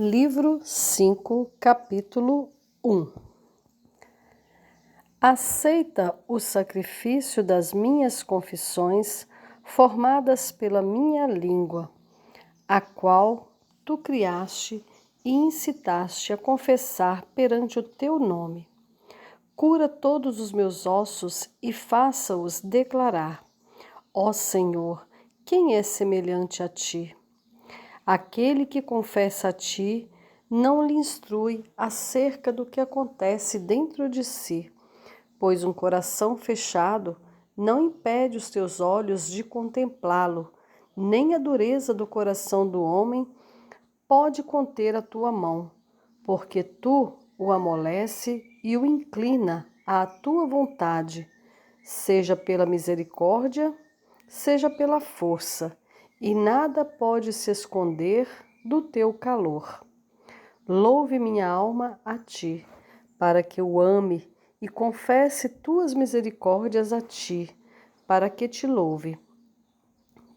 Livro 5, capítulo 1. Aceita o sacrifício das minhas confissões, formadas pela minha língua, a qual tu criaste e incitaste a confessar perante o teu nome. Cura todos os meus ossos e faça-os declarar: ó Senhor, quem é semelhante a ti? Aquele que confessa a ti não lhe instrui acerca do que acontece dentro de si, pois um coração fechado não impede os teus olhos de contemplá-lo, nem a dureza do coração do homem pode conter a tua mão, porque tu o amolece e o inclina à tua vontade, seja pela misericórdia, seja pela força, e nada pode se esconder do teu calor. Louve minha alma a ti, para que eu ame e confesse tuas misericórdias a ti, para que te louve.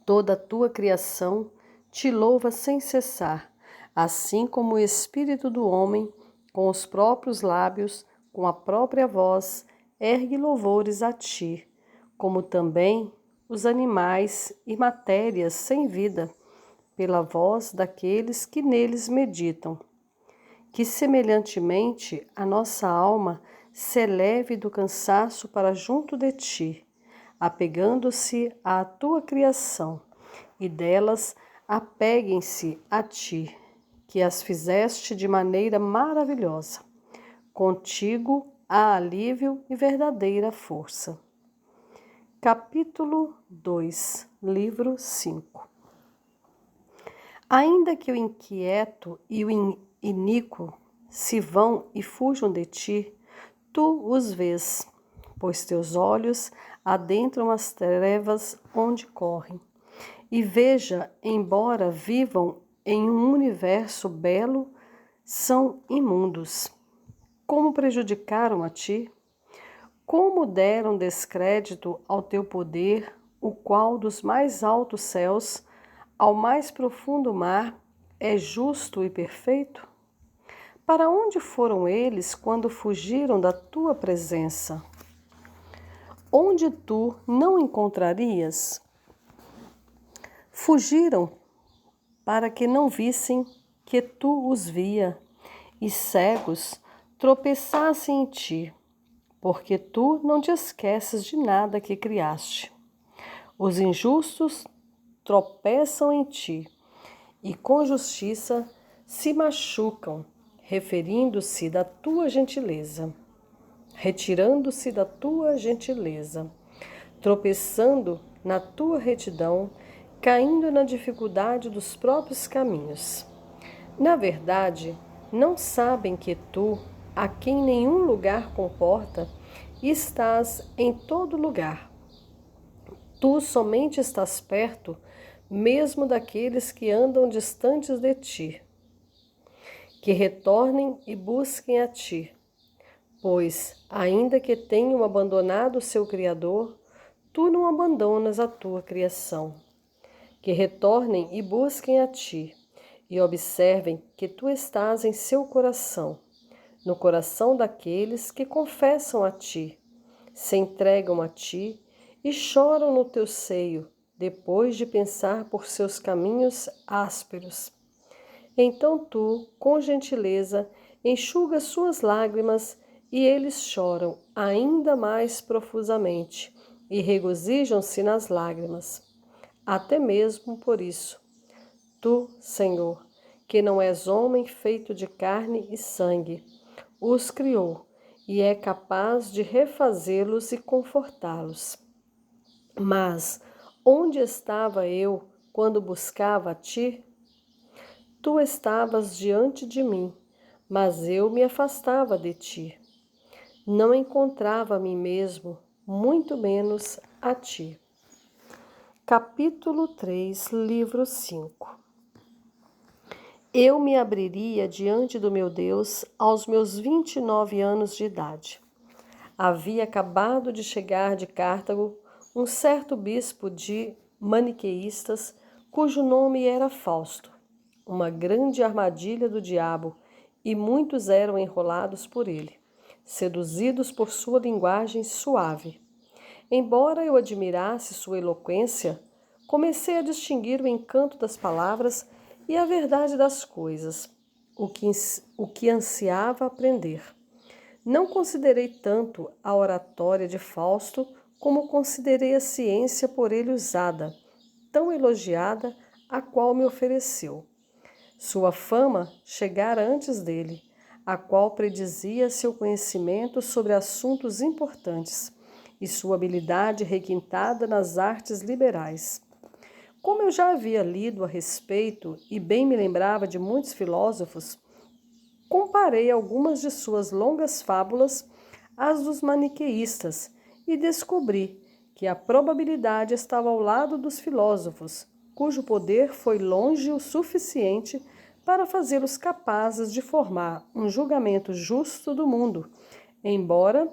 Toda a tua criação te louva sem cessar, assim como o espírito do homem, com os próprios lábios, com a própria voz, ergue louvores a ti, como também os animais e matérias sem vida, pela voz daqueles que neles meditam. Que semelhantemente a nossa alma se eleve do cansaço para junto de ti, apegando-se à tua criação, e delas apeguem-se a ti, que as fizeste de maneira maravilhosa. Contigo há alívio e verdadeira força. Capítulo 2, Livro 5. Ainda que o inquieto e o iníquo se vão e fujam de ti, tu os vês, pois teus olhos adentram as trevas onde correm. E veja, embora vivam em um universo belo, são imundos. Como prejudicaram a ti? Como deram descrédito ao teu poder, o qual dos mais altos céus ao mais profundo mar é justo e perfeito? Para onde foram eles quando fugiram da tua presença? Onde tu não encontrarias? Fugiram para que não vissem que tu os via, e cegos tropeçassem em ti, porque tu não te esqueces de nada que criaste. Os injustos tropeçam em ti, e com justiça se machucam, referindo-se da tua gentileza, retirando-se da tua gentileza, tropeçando na tua retidão, caindo na dificuldade dos próprios caminhos. Na verdade, não sabem que tu, a quem nenhum lugar comporta, estás em todo lugar. Tu somente estás perto, mesmo daqueles que andam distantes de ti. Que retornem e busquem a ti, pois, ainda que tenham abandonado o seu Criador, tu não abandonas a tua criação. Que retornem e busquem a ti, e observem que tu estás em seu coração, no coração daqueles que confessam a ti, se entregam a ti e choram no teu seio, depois de pensar por seus caminhos ásperos. Então tu, com gentileza, enxugas suas lágrimas e eles choram ainda mais profusamente e regozijam-se nas lágrimas. Até mesmo por isso, tu, Senhor, que não és homem feito de carne e sangue, os criou e é capaz de refazê-los e confortá-los. Mas onde estava eu quando buscava a ti? Tu estavas diante de mim, mas eu me afastava de ti. Não encontrava a mim mesmo, muito menos a ti. Capítulo 3, Livro 5. Eu me abriria diante do meu Deus aos meus 29 anos de idade. Havia acabado de chegar de Cartago um certo bispo de maniqueístas, cujo nome era Fausto. uma grande armadilha do diabo, e muitos eram enrolados por ele, seduzidos por sua linguagem suave. Embora eu admirasse sua eloquência, comecei a distinguir o encanto das palavras e a verdade das coisas, o que ansiava aprender. Não considerei tanto a oratória de Fausto como considerei a ciência por ele usada, tão elogiada, a qual me ofereceu. Sua fama chegara antes dele, a qual predizia seu conhecimento sobre assuntos importantes e sua habilidade requintada nas artes liberais. Como eu já havia lido a respeito e bem me lembrava de muitos filósofos, comparei algumas de suas longas fábulas às dos maniqueístas e descobri que a probabilidade estava ao lado dos filósofos, cujo poder foi longe o suficiente para fazê-los capazes de formar um julgamento justo do mundo, embora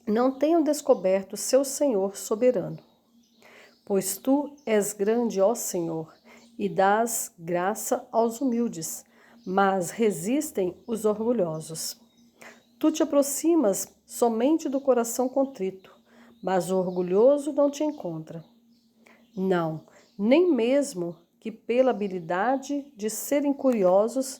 não tenham descoberto seu Senhor soberano. Pois tu és grande, ó Senhor, e dás graça aos humildes, mas resistem os orgulhosos. Tu te aproximas somente do coração contrito, mas o orgulhoso não te encontra. Não, nem mesmo que pela habilidade de serem curiosos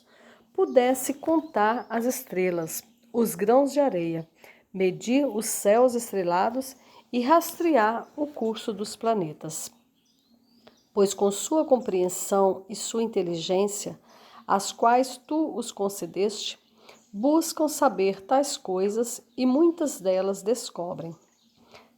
pudesse contar as estrelas, os grãos de areia, medir os céus estrelados e rastrear o curso dos planetas. Pois com sua compreensão e sua inteligência, as quais tu os concedeste, buscam saber tais coisas e muitas delas descobrem.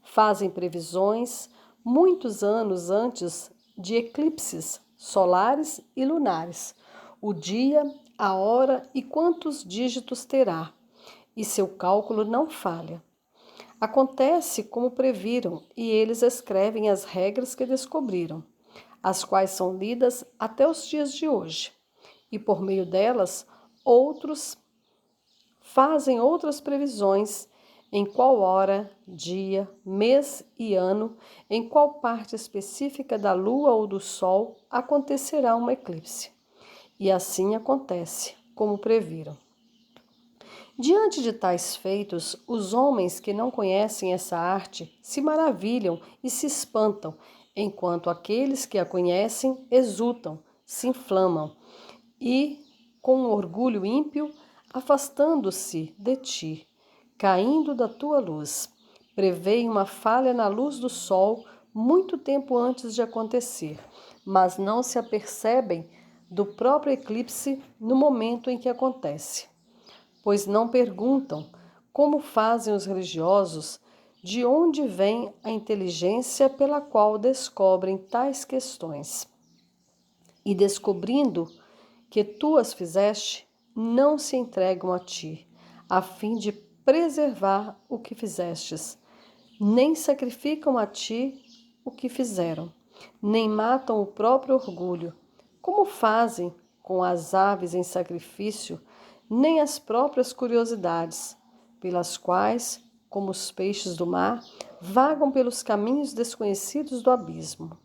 Fazem previsões muitos anos antes de eclipses solares e lunares, o dia, a hora e quantos dígitos terá, e seu cálculo não falha. Acontece como previram, e eles escrevem as regras que descobriram, as quais são lidas até os dias de hoje, e por meio delas outros fazem outras previsões em qual hora, dia, mês e ano, em qual parte específica da lua ou do sol acontecerá um eclipse. E assim acontece, como previram. Diante de tais feitos, os homens que não conhecem essa arte se maravilham e se espantam, enquanto aqueles que a conhecem exultam, se inflamam e, com um orgulho ímpio, afastando-se de ti, caindo da tua luz, preveem uma falha na luz do sol muito tempo antes de acontecer, mas não se apercebem do próprio eclipse no momento em que acontece. Pois não perguntam, como fazem os religiosos, de onde vem a inteligência pela qual descobrem tais questões. E descobrindo que tu as fizeste, não se entregam a ti, a fim de preservar o que fizestes, nem sacrificam a ti o que fizeram, nem matam o próprio orgulho, como fazem com as aves em sacrifício, nem as próprias curiosidades, pelas quais, como os peixes do mar, vagam pelos caminhos desconhecidos do abismo.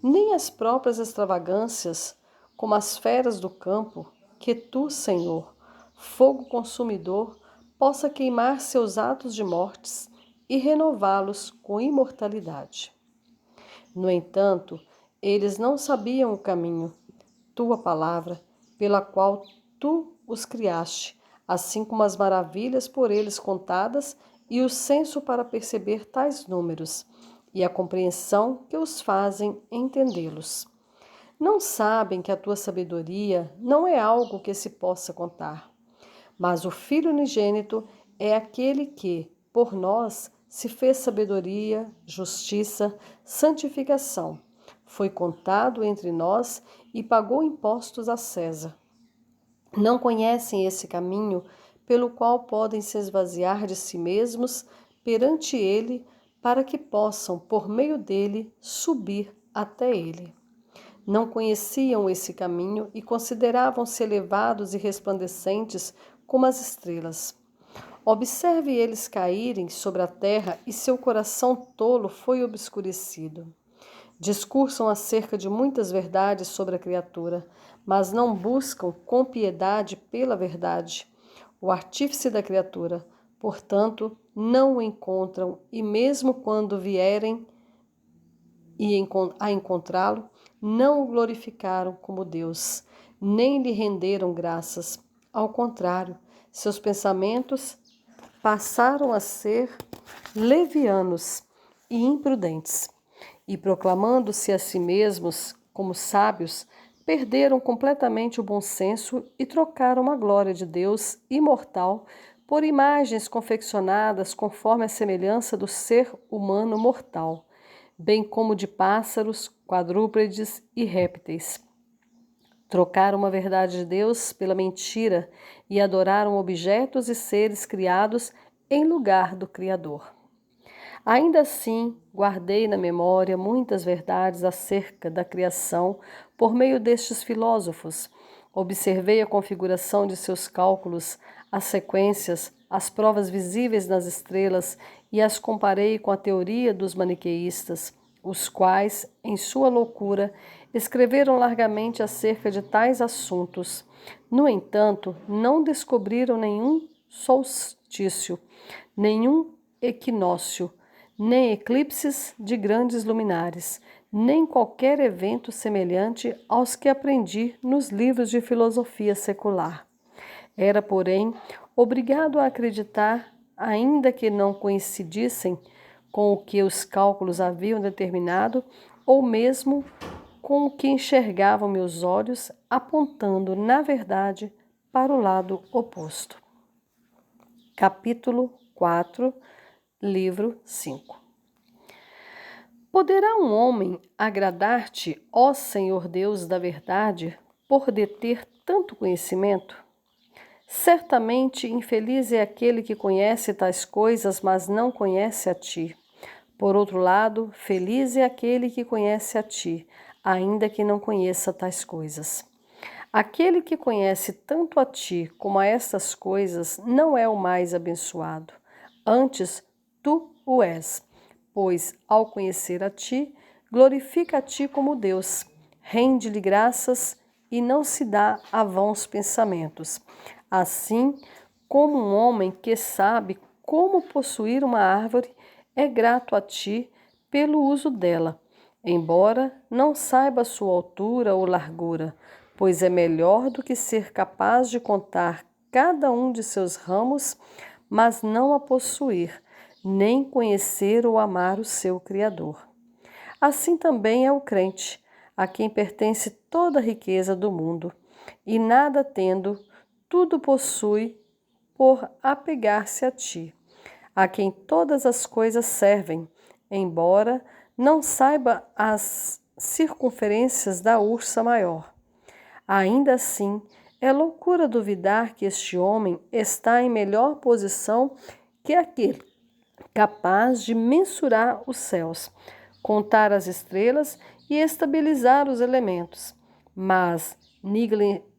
Nem as próprias extravagâncias, como as feras do campo, que tu, Senhor, fogo consumidor, possa queimar seus atos de mortes e renová-los com imortalidade. No entanto, eles não sabiam o caminho, tua palavra, pela qual tu os criaste, assim como as maravilhas por eles contadas e o senso para perceber tais números, e a compreensão que os fazem entendê-los. Não sabem que a tua sabedoria não é algo que se possa contar, mas o Filho unigênito é aquele que, por nós, se fez sabedoria, justiça, santificação. Foi contado entre nós e pagou impostos a César. Não conhecem esse caminho pelo qual podem se esvaziar de si mesmos perante ele, para que possam, por meio dele, subir até ele. Não conheciam esse caminho e consideravam-se elevados e resplandecentes como as estrelas. Observe eles caírem sobre a terra e seu coração tolo foi obscurecido. Discursam acerca de muitas verdades sobre a criatura, mas não buscam com piedade pela verdade, o artífice da criatura. Portanto, não o encontram, e mesmo quando vierem a encontrá-lo, não o glorificaram como Deus, nem lhe renderam graças. Ao contrário, seus pensamentos passaram a ser levianos e imprudentes, e proclamando-se a si mesmos como sábios, perderam completamente o bom senso e trocaram a glória de Deus imortal por imagens confeccionadas conforme a semelhança do ser humano mortal, bem como de pássaros, quadrúpedes e répteis. Trocaram a verdade de Deus pela mentira e adoraram objetos e seres criados em lugar do Criador. Ainda assim, guardei na memória muitas verdades acerca da criação por meio destes filósofos. Observei a configuração de seus cálculos, as sequências, as provas visíveis nas estrelas e as comparei com a teoria dos maniqueístas, os quais, em sua loucura, escreveram largamente acerca de tais assuntos. No entanto, não descobriram nenhum solstício, nenhum equinócio, nem eclipses de grandes luminares, nem qualquer evento semelhante aos que aprendi nos livros de filosofia secular. Era, porém, obrigado a acreditar, ainda que não coincidissem com o que os cálculos haviam determinado, ou mesmo com o que enxergavam meus olhos, apontando, na verdade, para o lado oposto. Capítulo 4, livro 5. Poderá um homem agradar-te, ó Senhor Deus da verdade, por deter tanto conhecimento? Certamente infeliz é aquele que conhece tais coisas, mas não conhece a ti. Por outro lado, feliz é aquele que conhece a ti, ainda que não conheça tais coisas. Aquele que conhece tanto a ti como a estas coisas não é o mais abençoado. Antes, tu o és, pois, ao conhecer a ti, glorifica a ti como Deus, rende-lhe graças e não se dá a vãos pensamentos. Assim como um homem que sabe como possuir uma árvore é grato a ti pelo uso dela, embora não saiba sua altura ou largura, pois é melhor do que ser capaz de contar cada um de seus ramos, mas não a possuir, nem conhecer ou amar o seu Criador. Assim também é o crente, a quem pertence toda a riqueza do mundo, e nada tendo, tudo possui por apegar-se a ti, a quem todas as coisas servem, embora não saiba as circunferências da ursa maior. Ainda assim, é loucura duvidar que este homem está em melhor posição que aquele capaz de mensurar os céus, contar as estrelas e estabilizar os elementos, mas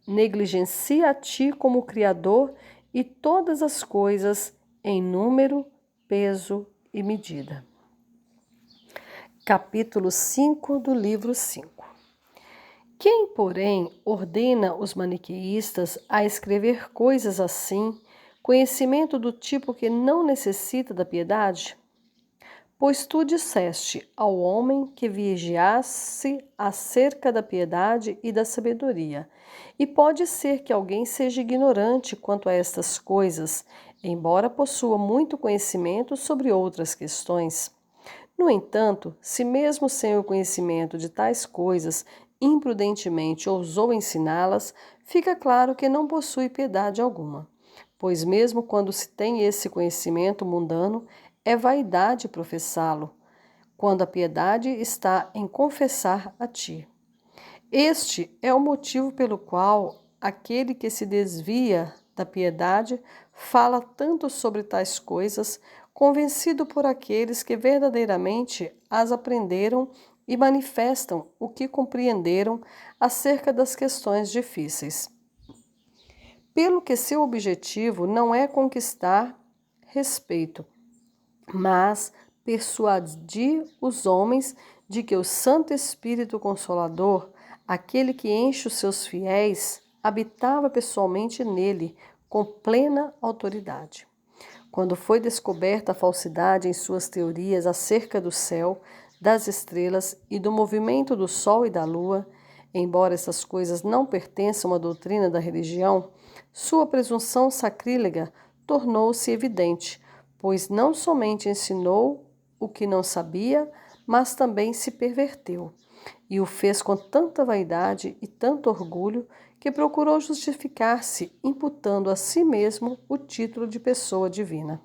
negligencia a ti como Criador e todas as coisas em número, peso e medida. Capítulo 5 do livro 5. Quem, porém, ordena os maniqueístas a escrever coisas assim, conhecimento do tipo que não necessita da piedade? Pois tu disseste ao homem que vigiasse acerca da piedade e da sabedoria. E pode ser que alguém seja ignorante quanto a estas coisas, embora possua muito conhecimento sobre outras questões. No entanto, se mesmo sem o conhecimento de tais coisas imprudentemente ousou ensiná-las, fica claro que não possui piedade alguma. Pois mesmo quando se tem esse conhecimento mundano, é vaidade professá-lo, quando a piedade está em confessar a ti. Este é o motivo pelo qual aquele que se desvia da piedade fala tanto sobre tais coisas, convencido por aqueles que verdadeiramente as aprenderam e manifestam o que compreenderam acerca das questões difíceis. Pelo que seu objetivo não é conquistar respeito, mas persuadir os homens de que o Santo Espírito Consolador, aquele que enche os seus fiéis, habitava pessoalmente nele, com plena autoridade. Quando foi descoberta a falsidade em suas teorias acerca do céu, das estrelas e do movimento do sol e da lua, embora essas coisas não pertençam à doutrina da religião, sua presunção sacrílega tornou-se evidente, pois não somente ensinou o que não sabia, mas também se perverteu, e o fez com tanta vaidade e tanto orgulho que procurou justificar-se, imputando a si mesmo o título de pessoa divina.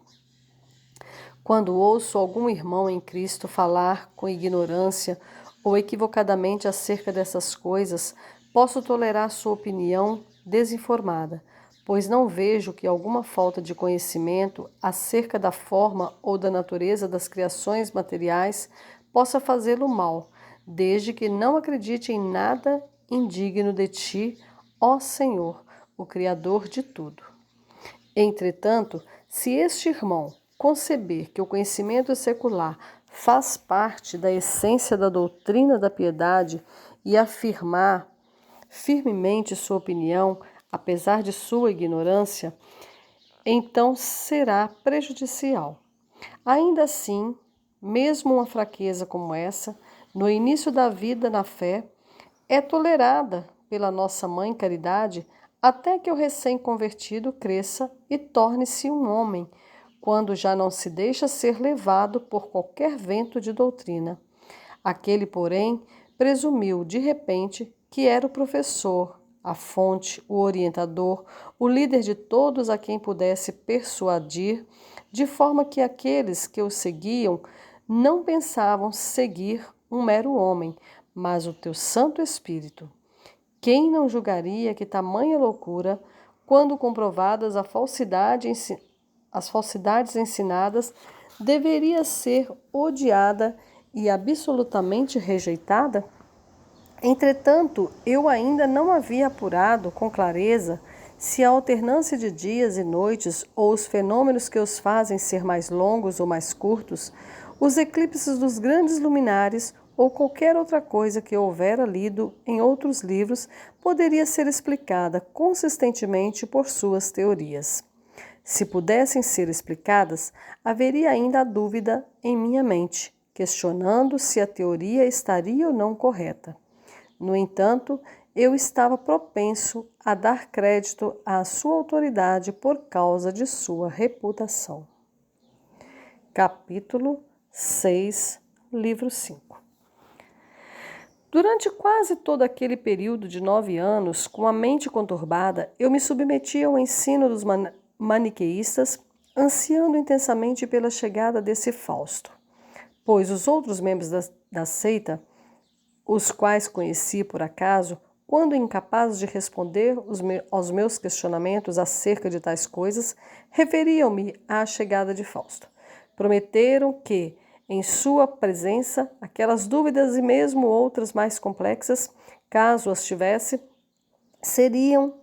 Quando ouço algum irmão em Cristo falar com ignorância ou equivocadamente acerca dessas coisas, posso tolerar sua opinião desinformada, pois não vejo que alguma falta de conhecimento acerca da forma ou da natureza das criações materiais possa fazê-lo mal, desde que não acredite em nada indigno de ti, ó Senhor, o Criador de tudo. Entretanto, se este irmão conceber que o conhecimento secular faz parte da essência da doutrina da piedade e afirmar firmemente sua opinião, apesar de sua ignorância, então será prejudicial. Ainda assim, mesmo uma fraqueza como essa, no início da vida na fé, é tolerada pela nossa Mãe Caridade até que o recém-convertido cresça e torne-se um homem, quando já não se deixa ser levado por qualquer vento de doutrina. Aquele, porém, presumiu de repente que era o professor, a fonte, o orientador, o líder de todos a quem pudesse persuadir, de forma que aqueles que o seguiam não pensavam seguir um mero homem, mas o teu Santo Espírito. Quem não julgaria que tamanha loucura, quando comprovadas as falsidades ensinadas, deveria ser odiada e absolutamente rejeitada? Entretanto, eu ainda não havia apurado com clareza se a alternância de dias e noites ou os fenômenos que os fazem ser mais longos ou mais curtos, os eclipses dos grandes luminares ou qualquer outra coisa que eu houvera lido em outros livros poderia ser explicada consistentemente por suas teorias. Se pudessem ser explicadas, haveria ainda a dúvida em minha mente, questionando se a teoria estaria ou não correta. No entanto, eu estava propenso a dar crédito à sua autoridade por causa de sua reputação. Capítulo 6, livro 5. Durante quase todo aquele período de 9 anos, com a mente conturbada, eu me submeti ao ensino dos maniqueístas, ansiando intensamente pela chegada desse Fausto, pois os outros membros da seita, os quais conheci por acaso, quando incapazes de responder aos meus questionamentos acerca de tais coisas, referiam-me à chegada de Fausto. Prometeram que, em sua presença, aquelas dúvidas e mesmo outras mais complexas, caso as tivesse, seriam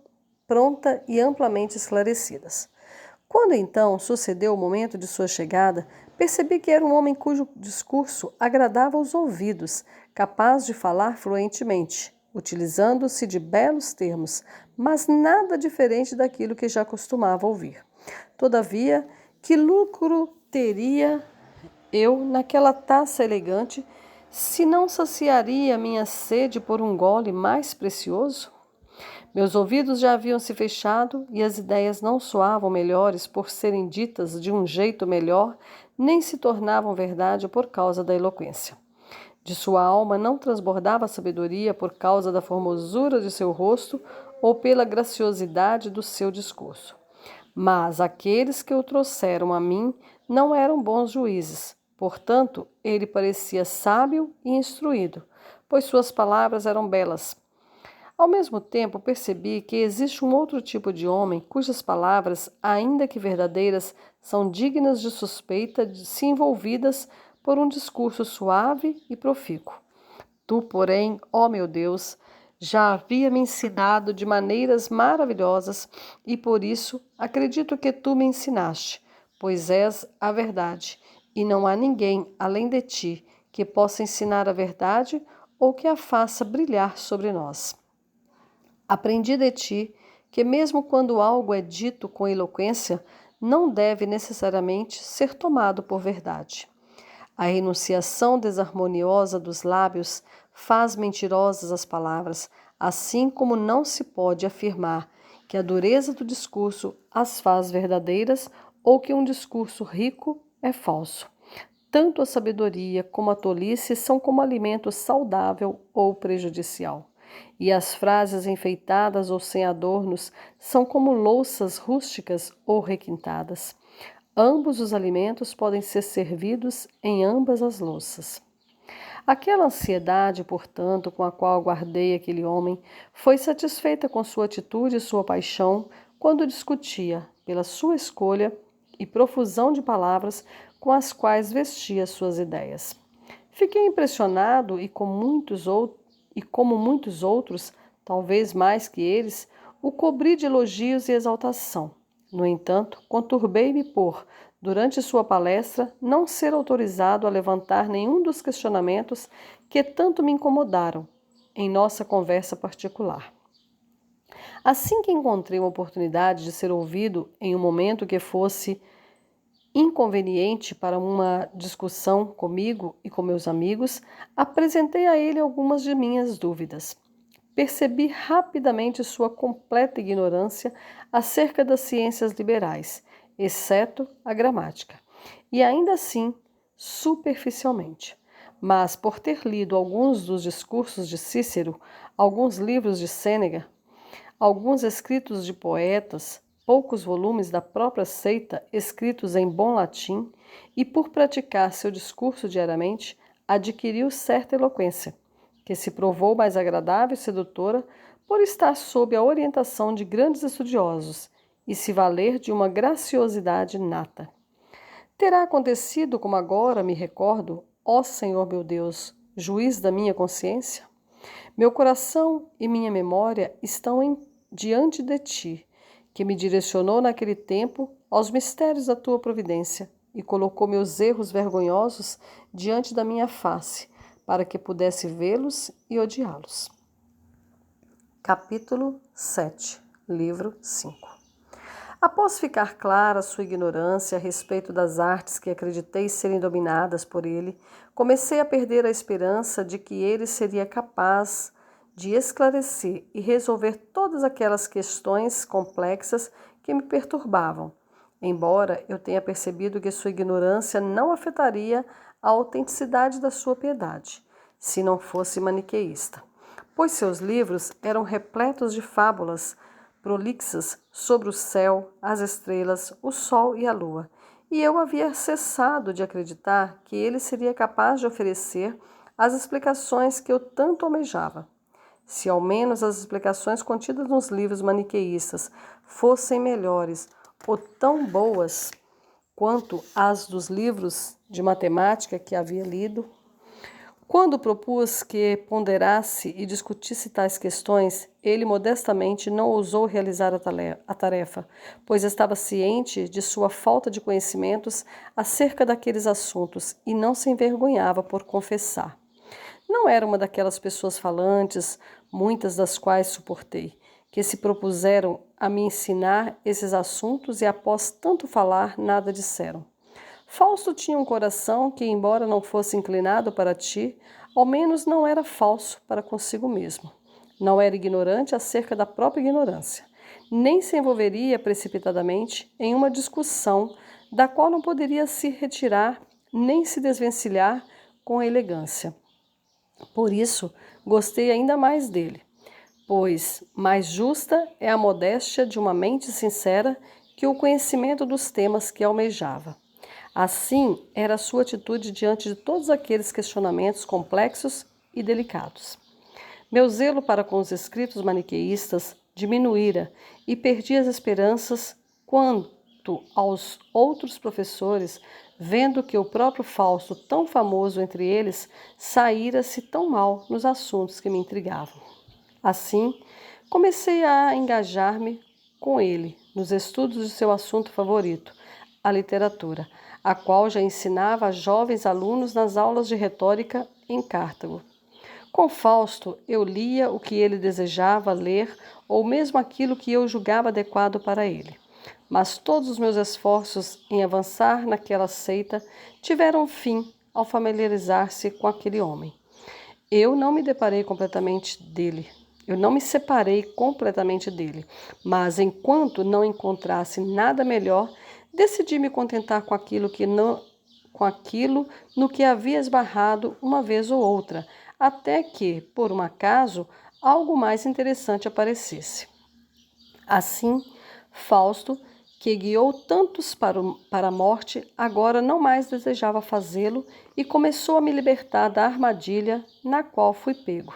pronta e amplamente esclarecidas. Quando então sucedeu o momento de sua chegada, percebi que era um homem cujo discurso agradava aos ouvidos, capaz de falar fluentemente, utilizando-se de belos termos, mas nada diferente daquilo que já costumava ouvir. Todavia, que lucro teria eu naquela taça elegante, se não saciaria minha sede por um gole mais precioso? Meus ouvidos já haviam se fechado e as ideias não soavam melhores por serem ditas de um jeito melhor, nem se tornavam verdade por causa da eloquência. De sua alma não transbordava a sabedoria por causa da formosura de seu rosto ou pela graciosidade do seu discurso. Mas aqueles que o trouxeram a mim não eram bons juízes. Portanto, ele parecia sábio e instruído, pois suas palavras eram belas. Ao mesmo tempo, percebi que existe um outro tipo de homem cujas palavras, ainda que verdadeiras, são dignas de suspeita se envolvidas por um discurso suave e profícuo. Tu, porém, ó meu Deus, já havia me ensinado de maneiras maravilhosas e por isso acredito que tu me ensinaste, pois és a verdade, e não há ninguém além de ti que possa ensinar a verdade ou que a faça brilhar sobre nós. Aprendi de ti que, mesmo quando algo é dito com eloquência, não deve necessariamente ser tomado por verdade. A enunciação desarmoniosa dos lábios faz mentirosas as palavras, assim como não se pode afirmar que a dureza do discurso as faz verdadeiras ou que um discurso rico é falso. Tanto a sabedoria como a tolice são como alimento saudável ou prejudicial. E as frases enfeitadas ou sem adornos são como louças rústicas ou requintadas. Ambos os alimentos podem ser servidos em ambas as louças. Aquela ansiedade, portanto, com a qual guardei aquele homem, foi satisfeita com sua atitude e sua paixão quando discutia, pela sua escolha e profusão de palavras com as quais vestia suas ideias. Fiquei impressionado e como muitos outros, talvez mais que eles, o cobri de elogios e exaltação. No entanto, conturbei-me por, durante sua palestra, não ser autorizado a levantar nenhum dos questionamentos que tanto me incomodaram em nossa conversa particular. Assim que encontrei uma oportunidade de ser ouvido em um momento que fosse inconveniente para uma discussão comigo e com meus amigos, apresentei a ele algumas de minhas dúvidas. Percebi rapidamente sua completa ignorância acerca das ciências liberais, exceto a gramática, e ainda assim, superficialmente. Mas por ter lido alguns dos discursos de Cícero, alguns livros de Sêneca, alguns escritos de poetas, poucos volumes da própria seita escritos em bom latim, e por praticar seu discurso diariamente, adquiriu certa eloquência, que se provou mais agradável e sedutora por estar sob a orientação de grandes estudiosos e se valer de uma graciosidade nata. Terá acontecido como agora me recordo, ó Senhor meu Deus, juiz da minha consciência? Meu coração e minha memória estão diante de ti, que me direcionou naquele tempo aos mistérios da tua providência e colocou meus erros vergonhosos diante da minha face, para que pudesse vê-los e odiá-los. Capítulo 7, livro 5. Após ficar clara sua ignorância a respeito das artes que acreditei serem dominadas por ele, comecei a perder a esperança de que ele seria capaz de esclarecer e resolver todas aquelas questões complexas que me perturbavam, embora eu tenha percebido que sua ignorância não afetaria a autenticidade da sua piedade, se não fosse maniqueísta, pois seus livros eram repletos de fábulas prolixas sobre o céu, as estrelas, o sol e a lua, e eu havia cessado de acreditar que ele seria capaz de oferecer as explicações que eu tanto almejava. Se ao menos as explicações contidas nos livros maniqueístas fossem melhores ou tão boas quanto as dos livros de matemática que havia lido. Quando propus que ponderasse e discutisse tais questões, ele modestamente não ousou realizar a tarefa, pois estava ciente de sua falta de conhecimentos acerca daqueles assuntos e não se envergonhava por confessar. Não era uma daquelas pessoas falantes, muitas das quais suportei, que se propuseram a me ensinar esses assuntos e após tanto falar, nada disseram. Fausto tinha um coração que, embora não fosse inclinado para ti, ao menos não era falso para consigo mesmo. Não era ignorante acerca da própria ignorância, nem se envolveria precipitadamente em uma discussão da qual não poderia se retirar nem se desvencilhar com elegância. Por isso, gostei ainda mais dele, pois mais justa é a modéstia de uma mente sincera que o conhecimento dos temas que almejava. Assim era a sua atitude diante de todos aqueles questionamentos complexos e delicados. Meu zelo para com os escritos maniqueístas diminuíra e perdi as esperanças quanto aos outros professores, vendo que o próprio Fausto, tão famoso entre eles, saíra-se tão mal nos assuntos que me intrigavam. Assim, comecei a engajar-me com ele nos estudos de seu assunto favorito, a literatura, a qual já ensinava a jovens alunos nas aulas de retórica em Cartago. Com Fausto, eu lia o que ele desejava ler ou mesmo aquilo que eu julgava adequado para ele. Mas todos os meus esforços em avançar naquela seita tiveram fim ao familiarizar-se com aquele homem. Eu não me deparei completamente dele. Eu não me separei completamente dele, mas enquanto não encontrasse nada melhor, decidi me contentar com aquilo no que havia esbarrado uma vez ou outra, até que, por um acaso, algo mais interessante aparecesse. Assim, Fausto, que guiou tantos para a morte, agora não mais desejava fazê-lo e começou a me libertar da armadilha na qual fui pego.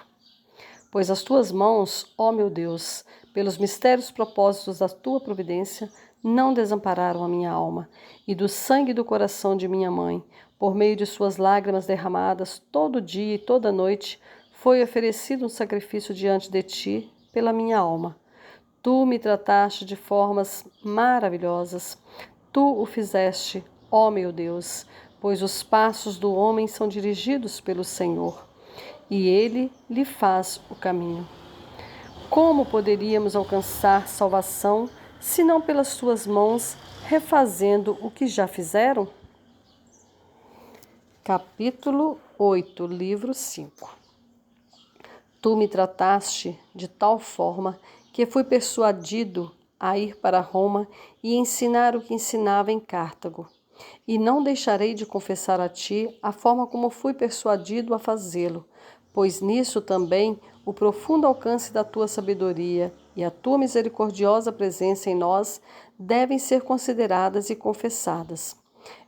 Pois as tuas mãos, ó meu Deus, pelos mistérios propósitos da tua providência, não desampararam a minha alma, e do sangue do coração de minha mãe, por meio de suas lágrimas derramadas todo dia e toda noite, foi oferecido um sacrifício diante de ti pela minha alma. Tu me trataste de formas maravilhosas, tu o fizeste, ó meu Deus, pois os passos do homem são dirigidos pelo Senhor, e ele lhe faz o caminho. Como poderíamos alcançar salvação, se não pelas tuas mãos, refazendo o que já fizeram? Capítulo 8, livro 5. Tu me trataste de tal forma que fui persuadido a ir para Roma e ensinar o que ensinava em Cartago. E não deixarei de confessar a ti a forma como fui persuadido a fazê-lo, pois nisso também o profundo alcance da tua sabedoria e a tua misericordiosa presença em nós devem ser consideradas e confessadas.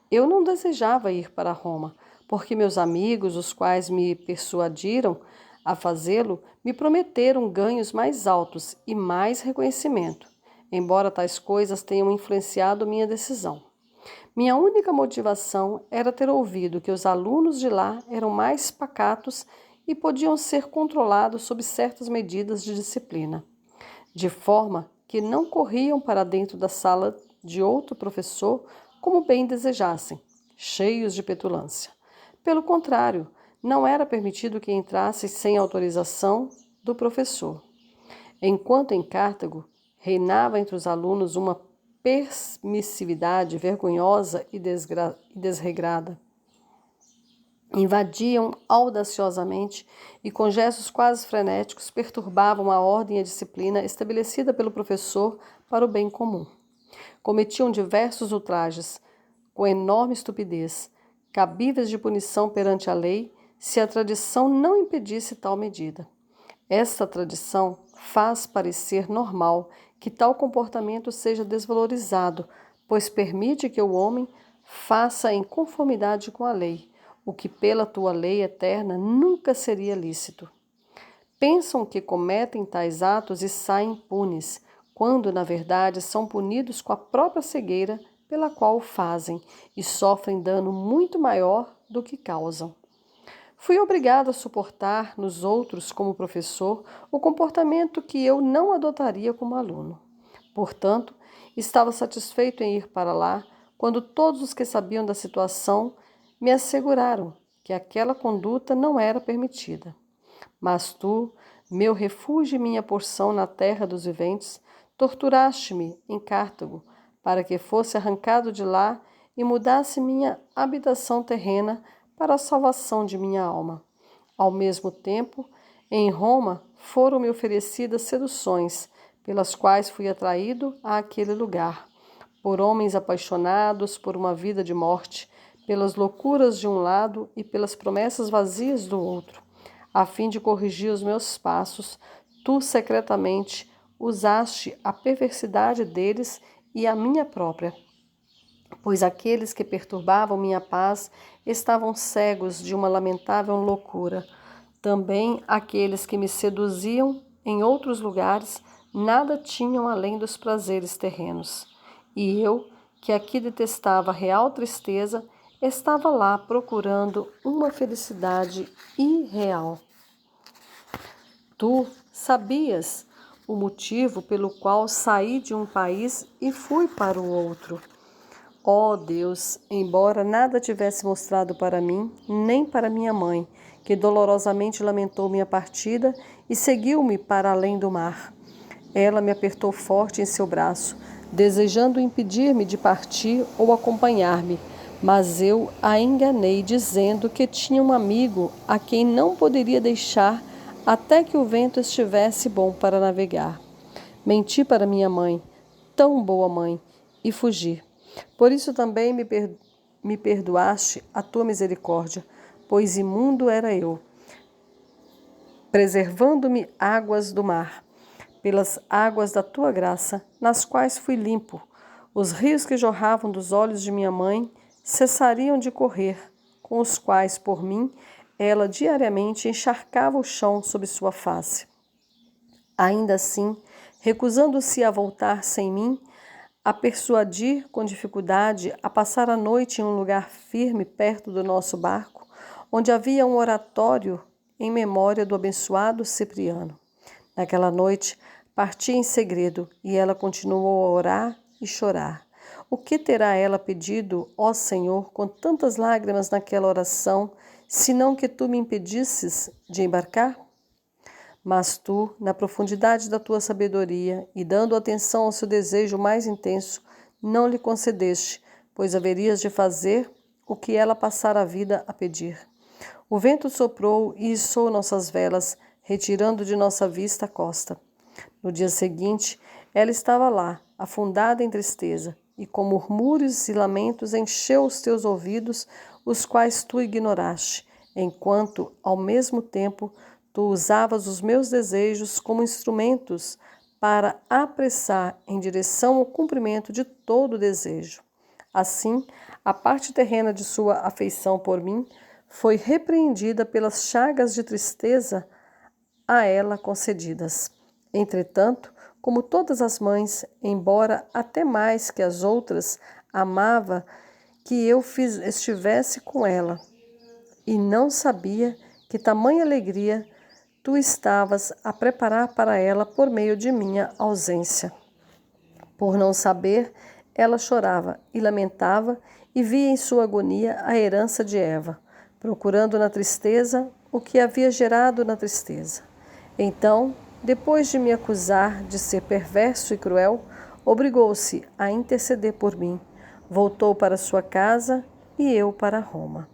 Eu não desejava ir para Roma, porque meus amigos, os quais me persuadiram a fazê-lo, me prometeram ganhos mais altos e mais reconhecimento, embora tais coisas tenham influenciado minha decisão. Minha única motivação era ter ouvido que os alunos de lá eram mais pacatos e podiam ser controlados sob certas medidas de disciplina, de forma que não corriam para dentro da sala de outro professor como bem desejassem, cheios de petulância. Pelo contrário, não era permitido que entrassem sem autorização do professor. Enquanto em Cartago reinava entre os alunos uma permissividade vergonhosa e desregrada. Invadiam audaciosamente e, com gestos quase frenéticos, perturbavam a ordem e a disciplina estabelecida pelo professor para o bem comum. Cometiam diversos ultrajes, com enorme estupidez, cabíveis de punição perante a lei, se a tradição não impedisse tal medida. Esta tradição faz parecer normal que tal comportamento seja desvalorizado, pois permite que o homem faça em conformidade com a lei, o que pela tua lei eterna nunca seria lícito. Pensam que cometem tais atos e saem impunes, quando, na verdade, são punidos com a própria cegueira pela qual o fazem e sofrem dano muito maior do que causam. Fui obrigado a suportar nos outros, como professor, o comportamento que eu não adotaria como aluno. Portanto, estava satisfeito em ir para lá, quando todos os que sabiam da situação me asseguraram que aquela conduta não era permitida. Mas tu, meu refúgio e minha porção na terra dos viventes, torturaste-me em Cartago, para que fosse arrancado de lá e mudasse minha habitação terrena para a salvação de minha alma. Ao mesmo tempo, em Roma foram-me oferecidas seduções, pelas quais fui atraído àquele lugar, por homens apaixonados por uma vida de morte, pelas loucuras de um lado e pelas promessas vazias do outro. A fim de corrigir os meus passos, tu secretamente usaste a perversidade deles e a minha própria, pois aqueles que perturbavam minha paz estavam cegos de uma lamentável loucura. Também aqueles que me seduziam em outros lugares nada tinham além dos prazeres terrenos. E eu, que aqui detestava a real tristeza, estava lá procurando uma felicidade irreal. Tu sabias o motivo pelo qual saí de um país e fui para o outro. Ó Deus, embora nada tivesse mostrado para mim, nem para minha mãe, que dolorosamente lamentou minha partida e seguiu-me para além do mar. Ela me apertou forte em seu braço, desejando impedir-me de partir ou acompanhar-me, mas eu a enganei, dizendo que tinha um amigo a quem não poderia deixar até que o vento estivesse bom para navegar. Menti para minha mãe, tão boa mãe, e fugi. Por isso também me perdoaste a tua misericórdia, pois imundo era eu, preservando-me águas do mar, pelas águas da tua graça, nas quais fui limpo. Os rios que jorravam dos olhos de minha mãe cessariam de correr, com os quais, por mim, ela diariamente encharcava o chão sob sua face. Ainda assim, recusando-se a voltar sem mim, a persuadir com dificuldade a passar a noite em um lugar firme perto do nosso barco, onde havia um oratório em memória do abençoado Cipriano. Naquela noite, parti em segredo e ela continuou a orar e chorar. O que terá ela pedido, ó Senhor, com tantas lágrimas naquela oração, senão que tu me impedisses de embarcar? Mas tu, na profundidade da tua sabedoria e dando atenção ao seu desejo mais intenso, não lhe concedeste, pois haverias de fazer o que ela passara a vida a pedir. O vento soprou e içou nossas velas, retirando de nossa vista a costa. No dia seguinte, ela estava lá, afundada em tristeza, e com murmúrios e lamentos encheu os teus ouvidos, os quais tu ignoraste, enquanto, ao mesmo tempo, tu usavas os meus desejos como instrumentos para apressar em direção ao cumprimento de todo o desejo. Assim, a parte terrena de sua afeição por mim foi repreendida pelas chagas de tristeza a ela concedidas. Entretanto, como todas as mães, embora até mais que as outras, amava que eu estivesse com ela, e não sabia que tamanha alegria tu estavas a preparar para ela por meio de minha ausência. Por não saber, ela chorava e lamentava e via em sua agonia a herança de Eva, procurando na tristeza o que havia gerado na tristeza. Então, depois de me acusar de ser perverso e cruel, obrigou-se a interceder por mim, voltou para sua casa e eu para Roma.